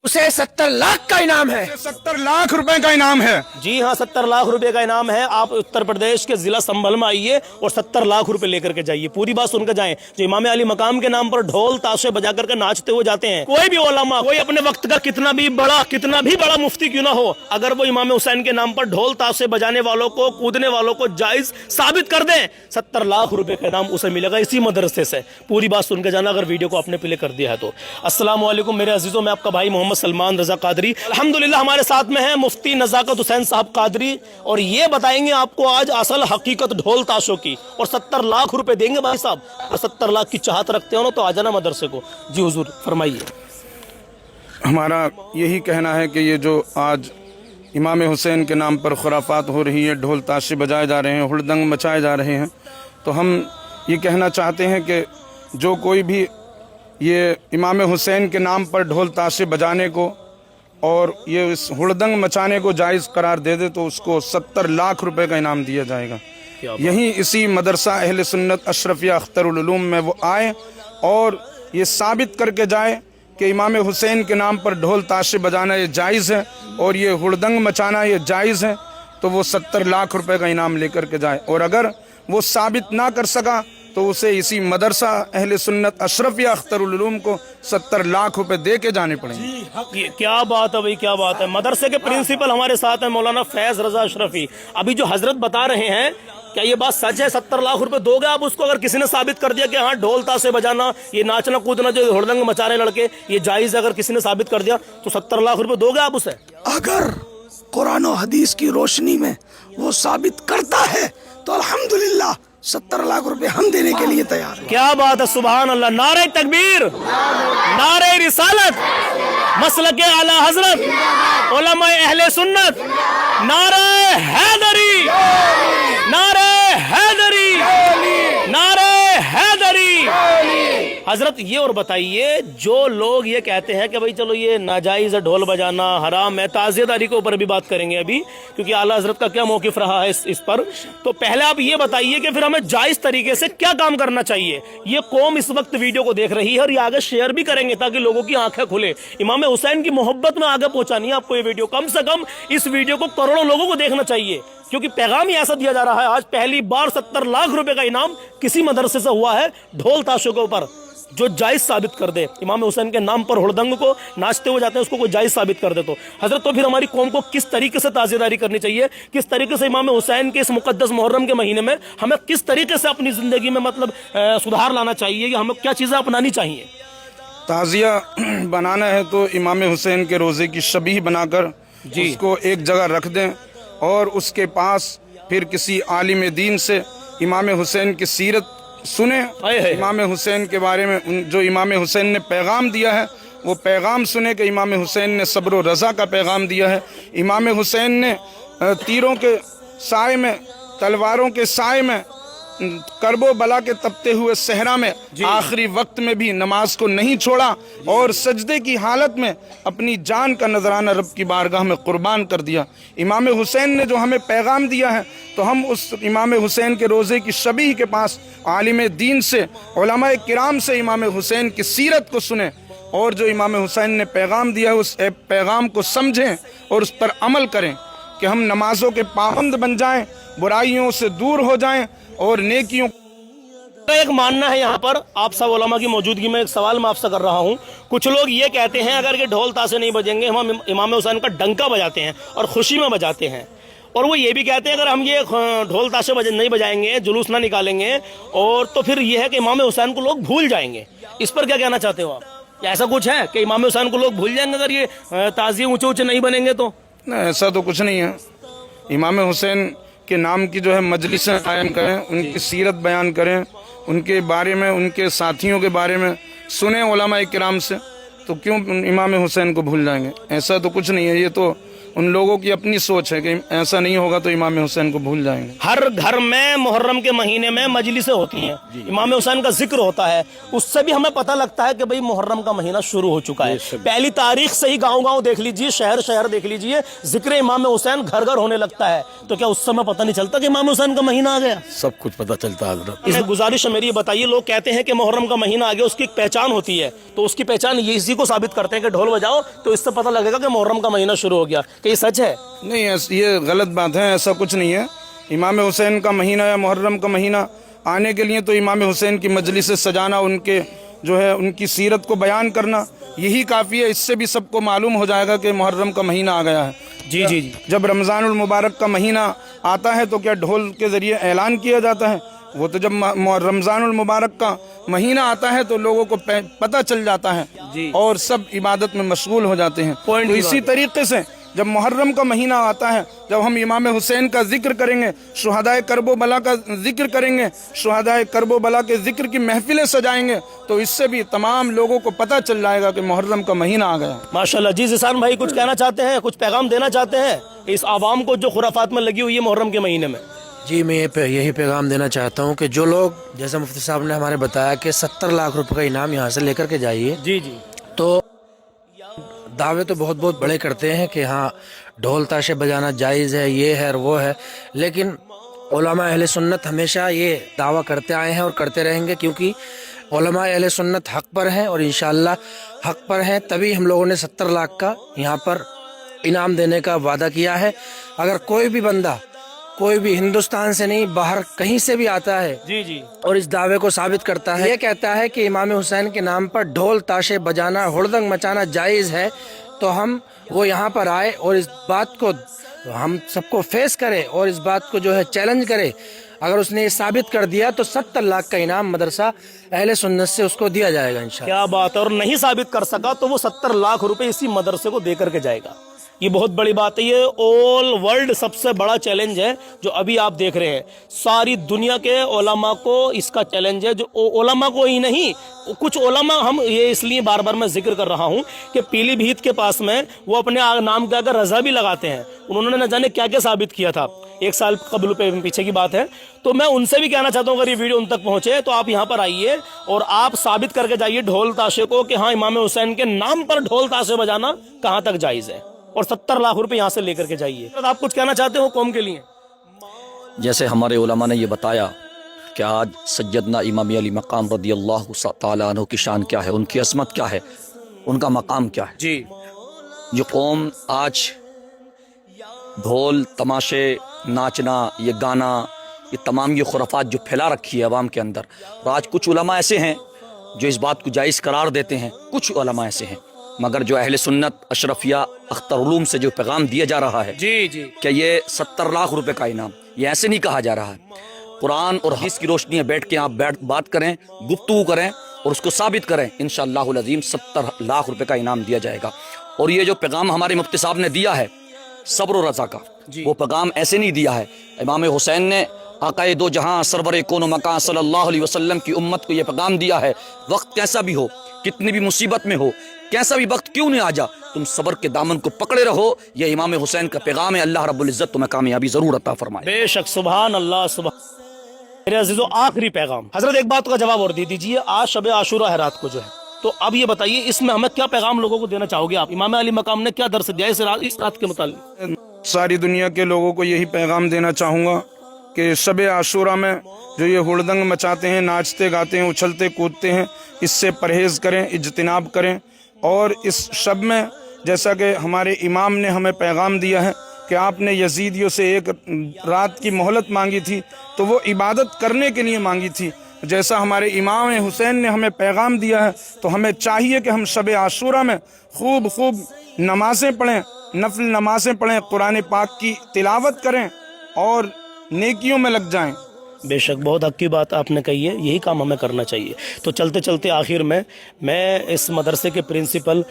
उसे 70 लाख का इनाम है। 70 लाख रुपए का इनाम है। जी हाँ, 70 लाख रुपए का इनाम है। आप उत्तर प्रदेश के जिला संभल में आइए और 70 लाख रुपए लेकर के जाइए। पूरी बात सुनकर जाएं। जो इमाम अली मकाम के नाम पर ढोल ताशे बजा करके नाचते हुए जाते हैं, कोई भी उलमा, कोई अपने वक्त का कितना भी बड़ा मुफ्ती क्यों ना हो, अगर वो इमाम हुसैन के नाम पर ढोल ताशे बजाने वालों को, कूदने वालों को जायज साबित कर दें, 70 लाख रुपए का इनाम उसे मिलेगा इसी मदरसे से। पूरी बात सुनकर जाना अगर वीडियो को आपने प्ले कर दिया है तो। अस्सलाम वालेकुम मेरे अजीजों, मैं आपका भाई मोहम्मद सलमान रजा कादरी। अल्हम्दुलिल्लाह हमारे साथ में है मुफ्ती नज़ाकत हुसैन साहब कादरी, और ये बताएंगे आपको आज असल हकीकत ढोल ताशों की, और 70 लाख रुपए देंगे भाई साहब। और 70 लाख की चाहत रखते हो ना तो आ जाना मदरसे को। जी हुजूर फरमाइए। हमारा यही कहना है कि ये जो आज इमाम हुसैन के नाम पर खुराफात हो रही है, ढोल ताशे बजाए जा रहे हैं, हुड़दंग मचाए जा रहे हैं, तो हम ये कहना चाहते हैं कि जो कोई भी ये इमाम हुसैन के नाम पर ढोल ताशे बजाने को और ये इस हुड़दंग मचाने को जायज़ करार दे दे तो उसको 70 लाख रुपए का इनाम दिया जाएगा। यहीं इसी मदरसा अहले सुन्नत अशरफिया अख्तरुल उलूम में वो आए और ये साबित करके जाए कि इमाम हुसैन के नाम पर ढोल ताशे बजाना ये जायज़ है और ये हुड़दंग मचाना ये जायज़ है, तो वो 70 लाख रुपए का इनाम लेकर के जाए। और अगर वो साबित ना कर सका तो उसे इसी मदरसा अहले सुन्नत अशरफिया अख्तरुल उलूम को 70 लाख रुपए दे के जाने पड़ेंगे। क्या बात है भाई, क्या बात है। मदरसे के प्रिंसिपल हमारे साथ हैं मौलाना फैज रजा अशरफी। अभी जो हजरत बता रहे हैं, क्या ये बात सच है? 70 लाख रुपए दोगे आप उसको अगर किसी ने साबित कर दिया कि हाँ ढोल ताशे बजाना, ये नाचना कूदना, जो हुड़दंग मचा रहे लड़के, ये जायज है, अगर किसी ने साबित कर दिया तो 70 लाख रुपए दोगे आप उसे? अगर कुरान और हदीस की रोशनी में वो साबित करता है तो अल्हम्दुलिल्लाह 70 लाख रुपए हम देने के लिए तैयार हैं। क्या बात है, सुभान अल्लाह। नारे तकबीर, नारे रिसालत, मसलके आला हजरत, उलमा अहले सुन्नत, नारे हैदरी, नारे हैदरी, नारे हैदरी। हजरत ये और बताइए, जो लोग ये कहते हैं कि भाई चलो ये नाजायज है, ढोल बजाना हराम है, ताज़ियेदारी के ऊपर भी बात करेंगे अभी, क्योंकि आला हजरत का क्या मौकिफ रहा है इस पर। तो पहले आप ये बताइए कि फिर हमें जायज तरीके से क्या काम करना चाहिए। ये कौम इस वक्त वीडियो को देख रही है और ये आगे शेयर भी करेंगे ताकि लोगों की आंखें खुले। इमाम हुसैन की मोहब्बत में आगे पहुंचानी है आपको ये वीडियो। कम से कम इस वीडियो को करोड़ों लोगों को देखना चाहिए, क्योंकि पैगाम ही ऐसा दिया जा रहा है। आज पहली बार 70 लाख रुपए का इनाम किसी मदरसे से हुआ है ढोल ताशों के ऊपर, जो जायज साबित कर दे। इमाम हुसैन के नाम पर हुड़दंग को नाचते हुए जाते हैं, उसको कोई जायज साबित कर दे तो हजरत, तो फिर हमारी कौम को किस तरीके से ताज़ियेदारी करनी चाहिए, किस तरीके से इमाम हुसैन के इस मुकद्दस मुहर्रम के महीने में हमें किस तरीके से अपनी जिंदगी में मतलब सुधार लाना चाहिए, कि हमें क्या चीजें अपनानी चाहिए? ताज़िया बनाना है तो इमाम हुसैन के रोज़े की शबीह बनाकर उसको एक जगह रख दें और उसके पास फिर किसी आलिम दीन से इमाम हुसैन की सीरत सुने, इमाम हुसैन के बारे में जो इमाम हुसैन ने पैगाम दिया है वो पैगाम सुने कि इमाम हुसैन ने सब्र व रज़ा का पैगाम दिया है। इमाम हुसैन ने तीरों के साए में, तलवारों के साए में, करबो बला के तपते हुए सहरा में आखिरी वक्त में भी नमाज को नहीं छोड़ा और सजदे की हालत में अपनी जान का नजराना रब की बारगाह में कुर्बान कर दिया। इमाम हुसैन ने जो हमें पैगाम दिया है, तो हम उस इमाम हुसैन के रोज़े की शबीह के पास आलिम दीन से, उलमाए किराम से इमाम हुसैन की सीरत को सुने और जो इमाम हुसैन ने पैगाम दिया है उस पैगाम को समझें और उस पर अमल करें कि हम नमाजों के पाबंद बन जाएं, बुराइयों से दूर हो जाएं और नेकियों। एक मानना है यहाँ पर आप सब उलमा की मौजूदगी में एक सवाल मैं आपसे कर रहा हूँ। कुछ लोग ये कहते हैं अगर ये ढोल ताशे नहीं बजेंगे, हम इमाम हुसैन का डंका बजाते हैं और खुशी में बजाते हैं, और वो ये भी कहते हैं अगर हम ये ढोल ताशे नहीं बजाएंगे, जुलूस ना निकालेंगे, और तो फिर ये है कि इमाम हुसैन को लोग भूल जाएंगे। इस पर क्या कहना चाहते हो आप? क्या ऐसा कुछ है कि इमाम हुसैन को लोग भूल जाएंगे अगर ये ताज़िये ऊंचे ऊंचे नहीं बनेंगे तो? नहीं, ऐसा तो कुछ नहीं है। इमाम हुसैन के नाम की जो है मजलिसें कायम करें, उनकी सीरत बयान करें, उनके बारे में, उनके साथियों के बारे में सुने उलमा किराम से, तो क्यों इमाम हुसैन को भूल जाएंगे? ऐसा तो कुछ नहीं है। ये तो उन लोगों की अपनी सोच है कि ऐसा नहीं होगा तो इमाम हुसैन को भूल जाएंगे। हर घर में मुहर्रम के महीने में मजलिसें होती हैं, इमाम हुसैन का जिक्र होता है, उससे भी हमें पता लगता है कि भाई मुहर्रम का महीना शुरू हो चुका है। पहली तारीख से ही गांव-गांव देख लीजिए, शहर शहर देख लीजिए, जिक्र इमाम हुसैन घर घर होने लगता है। तो क्या उस समय पता नहीं चलता कि इमाम हुसैन का महीना आ गया? सब कुछ पता चलता है हजरत। इसमें गुजारिश है मेरी, ये बताइए, लोग कहते हैं कि मुहर्रम का महीना आ गया, उसकी एक पहचान होती है, तो उसकी पहचान ये इसी को साबित करते हैं कि ढोल बजाओ तो इससे पता लगेगा कि मुहर्रम का महीना शुरू हो गया। क्या ये सच है? नहीं, ये गलत बात है, ऐसा कुछ नहीं है। इमाम हुसैन का महीना या मुहर्रम का महीना आने के लिए तो इमाम हुसैन की मजलिस सजाना, उनके जो है उनकी सीरत को बयान करना, यही काफ़ी है। इससे भी सबको मालूम हो जाएगा कि मुहर्रम का महीना आ गया है। जी जी जी। जब रमज़ानुल मुबारक का महीना आता है तो क्या ढोल के ज़रिए ऐलान किया जाता है? वो तो जब रमज़ानुल मुबारक का महीना आता है तो लोगों को पता चल जाता है और सब इबादत में मशगूल हो जाते हैं। तो इसी तरीके से जब मुहर्रम का महीना आता है, जब हम इमाम हुसैन का जिक्र करेंगे, शुहदाए करबो बला का जिक्र करेंगे, शुहदाए करबो बला के जिक्र की महफिलें सजाएंगे, तो इससे भी तमाम लोगों को पता चल जाएगा कि मुहर्रम का महीना आ गया। माशाल्लाह। जी ज़िसान भाई, कुछ कहना चाहते हैं, कुछ पैगाम देना चाहते हैं इस आवाम को जो खुराफात में लगी हुई है मुहर्रम के महीने में? जी, मैं यही पैगाम देना चाहता हूँ कि जो लोग, जैसे मुफ्ती साहब ने हमारे बताया कि 70 लाख रुपए का इनाम यहाँ से लेकर के जाइए, जी जी, तो दावे तो बहुत बहुत बड़े करते हैं कि हाँ ढोल ताशे बजाना जायज़ है, ये है और वो है, लेकिन उलमा अहले सुन्नत हमेशा ये दावा करते आए हैं और करते रहेंगे, क्योंकि उलमा अहले सुन्नत हक़ पर हैं और इंशाअल्लाह हक़ पर हैं, तभी हम लोगों ने 70 लाख का यहाँ पर इनाम देने का वादा किया है। अगर कोई भी बंदा, कोई भी हिंदुस्तान से नहीं, बाहर कहीं से भी आता है जी जी, और इस दावे को साबित करता है, ये कहता है कि इमाम हुसैन के नाम पर ढोल ताशे बजाना, हुड़दंग मचाना जायज़ है, तो हम वो यहाँ पर आए और इस बात को हम सबको फेस करें और इस बात को जो है चैलेंज करें। अगर उसने ये साबित कर दिया तो 70 लाख का इनाम मदरसा अहले सुन्नत से उसको दिया जाएगा इंशाअल्लाह। क्या बात है। और नहीं साबित कर सका तो वो 70 लाख रुपए इसी मदरसे को दे करके जाएगा। ये बहुत बड़ी बात है। ये ऑल वर्ल्ड सबसे बड़ा चैलेंज है जो अभी आप देख रहे हैं। सारी दुनिया के उलमा को इसका चैलेंज है, जो उलमा को ही नहीं, कुछ उलमा, हम ये इसलिए बार बार मैं जिक्र कर रहा हूँ कि पीलीभीत के पास में वो अपने नाम के आगे रजा भी लगाते हैं। उन्होंने न जाने क्या क्या साबित किया था, 1 साल कबल पीछे की बात है। तो मैं उनसे भी कहना चाहता हूँ, अगर ये वीडियो उन तक पहुँचे तो आप यहाँ पर आइए और आप साबित करके जाइए ढोल ताशे को कि हाँ इमाम हुसैन के नाम पर ढोल ताशे बजाना कहाँ तक जायज़ है, और 70 लाख रुपए यहाँ से लेकर के जाइए। तो आप कुछ कहना चाहते हो कौम के लिए? जैसे हमारे उलमा ने ये बताया कि आज सैयदना इमाम अली मकाम रदी अल्लाह तआला अन्हु की शान क्या है, उनकी अज़मत क्या है, उनका मकाम क्या है। जी, जो कौम आज ढोल तमाशे, नाचना, ये गाना, ये तमाम ये खुराफात जो फैला रखी है अवाम के अंदर, और आज कुछ उलमा ऐसे हैं जो इस बात को जायज़ करार देते हैं, कुछ उलमा ऐसे हैं, मगर जो अहले सुन्नत अशरफिया अख्तर उलूम से जो पैगाम दिया जा रहा है जी जी, कि ये 70 लाख रुपए का इनाम, ये ऐसे नहीं कहा जा रहा है। कुरान और हदीस की रोशनी में बैठ के आप बात करें, गुफ्तगू करें और उसको साबित करें, इंशाअल्लाहुल अज़ीम 70 लाख रुपए का इनाम दिया जाएगा। और ये जो पैगाम हमारे मुफ्ती साहब ने दिया है सब्र और रज़ा का, वो पैगाम ऐसे नहीं दिया है। इमाम हुसैन ने आक़ाए दो जहां सरवर कौन मकान सल्लल्लाहु अलैहि वसल्लम की उम्मत को ये पैगाम दिया है, वक्त कैसा भी हो, कितनी भी मुसीबत में हो, कैसा भी वक्त क्यों नहीं आ जा, तुम सब्र के दामन को पकड़े रहो। ये इमाम हुसैन का पैगाम है। अल्लाह रब्बुल इज़्ज़त तुम्हें कामयाबी जरूर अता फरमाए। बेशक, सुभान अल्लाह, सुभान। मेरे अजीजों, आखिरी पैगाम हजरत, एक बात का जवाब और दे दीजिए। आज शब आशूरा है रात को जो है, तो अब ये बताइए इसमें हमें क्या पैगाम लोगों को देना चाहोगे आप? इमाम अली मकाम ने क्या दर्स दिया इस रात के मुताल्लिक? सारी दुनिया के लोगों को यही पैगाम देना चाहूँगा कि शब आशूरा में जो ये हुड़दंग मचाते हैं, नाचते गाते हैं, उछलते कूदते हैं, इससे परहेज़ करें, इज्तिनाब करें। और इस शब में जैसा कि हमारे इमाम ने हमें पैगाम दिया है कि आपने यजीदियों से एक रात की मोहलत मांगी थी, तो वो इबादत करने के लिए मांगी थी। जैसा हमारे इमाम हुसैन ने हमें पैगाम दिया है, तो हमें चाहिए कि हम शब आशूरा में खूब खूब नमाज़ें पढ़ें, नफल नमाज़ें पढ़ें, कुरान पाक की तिलावत करें और नेकियों में लग जाएं। बेशक, बहुत हक़ की बात आपने कही है, यही काम हमें करना चाहिए। तो चलते चलते आखिर में मैं इस मदरसे के प्रिंसिपल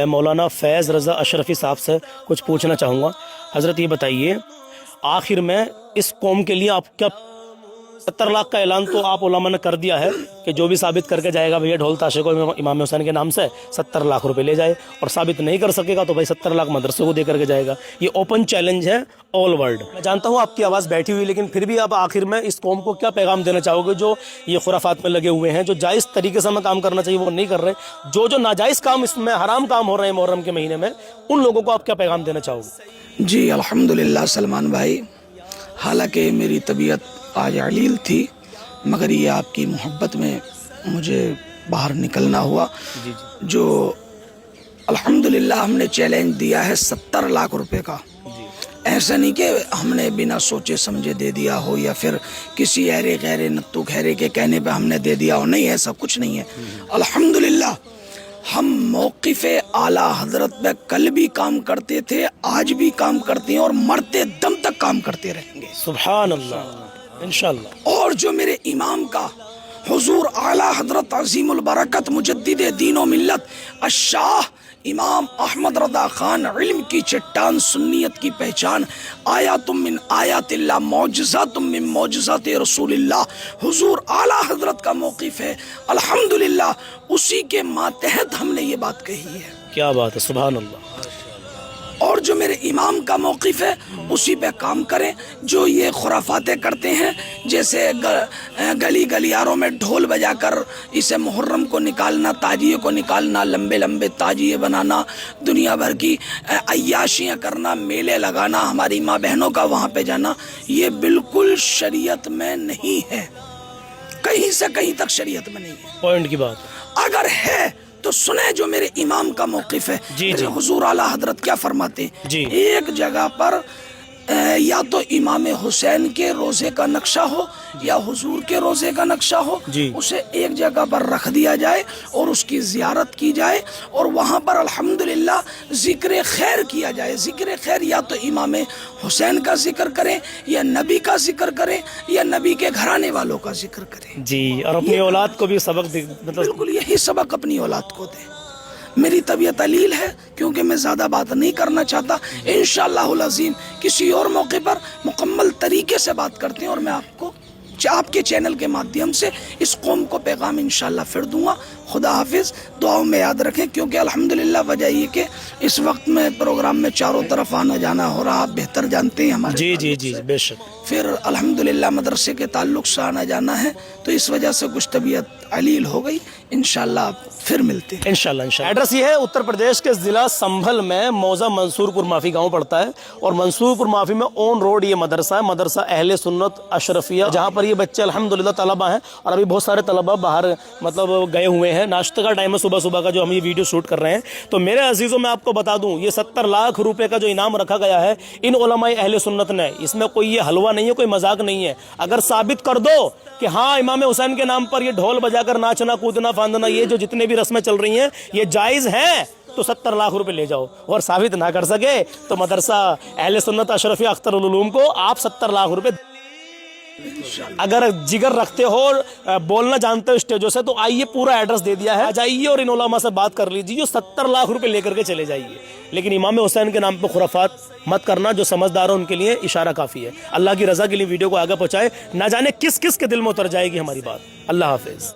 मौलाना फैज़ रज़ा अशरफी साहब से कुछ पूछना चाहूँगा। हज़रत, ये बताइए आखिर में इस कौम के लिए आप क्या 70 लाख का ऐलान तो आप उलमा ने कर दिया है कि जो भी साबित करके जाएगा भैया ढोल ताशे को इमाम हुसैन के नाम से 70 लाख रुपए ले जाए, और साबित नहीं कर सकेगा तो भाई 70 लाख मदरसे को दे करके जाएगा। ये ओपन चैलेंज है ऑल वर्ल्ड। मैं जानता हूँ आपकी आवाज़ बैठी हुई, लेकिन फिर भी आप आखिर में इस कौम को क्या पैगाम देना चाहोगे जो ये खुराफात में लगे हुए हैं, जो जायज़ तरीके से हमें काम करना चाहिए वो नहीं कर रहे, जो नाजायज़ काम इसमें हराम काम हो रहे हैं मुहर्रम के महीने में, उन लोगों को आप क्या पैगाम देना चाहोगे? जी अल्हम्दुलिल्लाह सलमान भाई, हालांकि मेरी तबीयत आज अलील थी, मगर ये आपकी मोहब्बत में मुझे बाहर निकलना हुआ। जो अल्हम्दुलिल्लाह हमने चैलेंज दिया है 70 लाख रुपए का, ऐसा नहीं कि हमने बिना सोचे समझे दे दिया हो या फिर किसी ऐरे गैरे नत्तू खैरे के कहने पे हमने दे दिया हो, नहीं, ऐसा कुछ नहीं है। अल्हम्दुलिल्लाह हम मौक़िफ़े आला हजरत पे कल भी काम करते थे, आज भी काम करते हैं और मरते दम तक काम करते रहेंगे सुभान अल्लाह इंशाअल्लाह। और जो मेरे इमाम का हुजूर आला हजरत अज़ीमुल बरकत मुजद्दिद दीन व मिल्लत अशाह इमाम अहमद रदा खान, इल्म की चट्टान, सुन्नियत की पहचान, आयातुम मिन आयातिल्लाह, मौजज़ातुम मिन मौजज़ात रसूलिल्लाह, हुजूर आला हजरत का मौक़िफ़ है। अल्हम्दुलिल्लाह उसी के मातहत हमने ये बात कही है। क्या बात है, सुभान अल्लाह। और जो मेरे इमाम का मौक़िफ़ है उसी पे काम करें। जो ये खुराफातें करते हैं, जैसे गली गलियारों में ढोल बजाकर इसे मुहर्रम को निकालना, ताजिए को निकालना, लंबे लंबे ताजिए बनाना, दुनिया भर की अय्याशियाँ करना, मेले लगाना, हमारी माँ बहनों का वहाँ पे जाना, ये बिल्कुल शरीयत में नहीं है, कहीं से कहीं तक शरीयत में नहीं है। पॉइंट की बात है। अगर है तो सुने जो मेरे इमाम का मौक़िफ़ है। जी जी। हुजूर आला हजरत क्या फरमाते हैं जी। एक जगह पर या तो इमाम हुसैन के रोज़े का नक्शा हो या हुजूर के रोज़े का नक्शा हो, जी। उसे एक जगह पर रख दिया जाए और उसकी ज़ियारत की जाए और वहाँ पर अल्हम्दुलिल्लाह ज़िक्र खैर किया जाए। ज़िक्र खैर या तो इमाम हुसैन का जिक्र करें या नबी का जिक्र करें या नबी के घराने वालों का जिक्र करें जी, और अपनी औलाद को भी सबक मतलब बिल्कुल यही सबक अपनी औलाद को दे। मेरी तबीयत अलील है क्योंकि मैं ज़्यादा बात नहीं करना चाहता। इंशाअल्लाहुल अज़ीम किसी और मौके पर मुकम्मल तरीके से बात करते हैं और मैं आपको आपके चैनल के माध्यम से इस कौम को पैगाम इंशाअल्लाह फिर दूंगा। खुदा हाफिज़, दुआओं में याद रखें, क्योंकि अल्हम्दुलिल्लाह वजह ये कि इस वक्त में प्रोग्राम में चारों तरफ आना जाना हो रहा, आप बेहतर जानते हैं हमारे। जी जी जी बेशक। फिर अल्हम्दुलिल्लाह मदरसे के ताल्लुक से आना जाना है, तो इस वजह से कुछ तबीयत अलील हो गई। इंशाअल्लाह फिर मिलते हैं इंशाल्लाह। एड्रेस ये है उत्तर प्रदेश के ज़िला संभल में मौजा मंसूरपुर माफ़ी गांव पड़ता है, और मंसूरपुर माफ़ी में ऑन रोड ये मदरसा है, मदरसा अहले सुन्नत अशरफिया, जहाँ पर ये बच्चे अल्हम्दुलिल्लाह तलबा हैं। और अभी बहुत सारे तलबा बाहर मतलब गए हुए हैं, नाश्ते का टाइम है सुबह सुबह का जो हम ये वीडियो शूट कर रहे हैं। तो मेरे अजीज़ों मैं आपको बता दूं, ये 70 लाख रुपए का जो इनाम रखा गया है इन उलमाए अहले सुन्नत ने, इसमें कोई ये हलवा नहीं है, कोई मजाक नहीं है। अगर साबित कर दो कि हाँ इमाम हुसैन के नाम पर ये ढोल बजाकर नाचना कूदना फांदना, ये जो जितने भी रस्में चल रही हैं ये जायज़ हैं, तो 70 लाख रुपए ले जाओ। और साबित ना कर सके तो मदरसा अहले सुन्नत अशरफिया अख्तरुल उलूम को आप 70 लाख रुपए। अगर जिगर रखते हो, बोलना जानते हो स्टेजों से, तो आइए, पूरा एड्रेस दे दिया है, आ जाइए और इन उलमा से बात कर लीजिए, जो 70 लाख रुपए लेकर के चले जाइए। लेकिन इमाम हुसैन के नाम पर खुराफात मत करना, जो समझदार हो उनके लिए इशारा काफ़ी है। अल्लाह की रज़ा के लिए वीडियो को आगे पहुँचाए, ना जाने किस किस के दिल में उतर जाएगी हमारी बात। अल्लाह हाफिज़।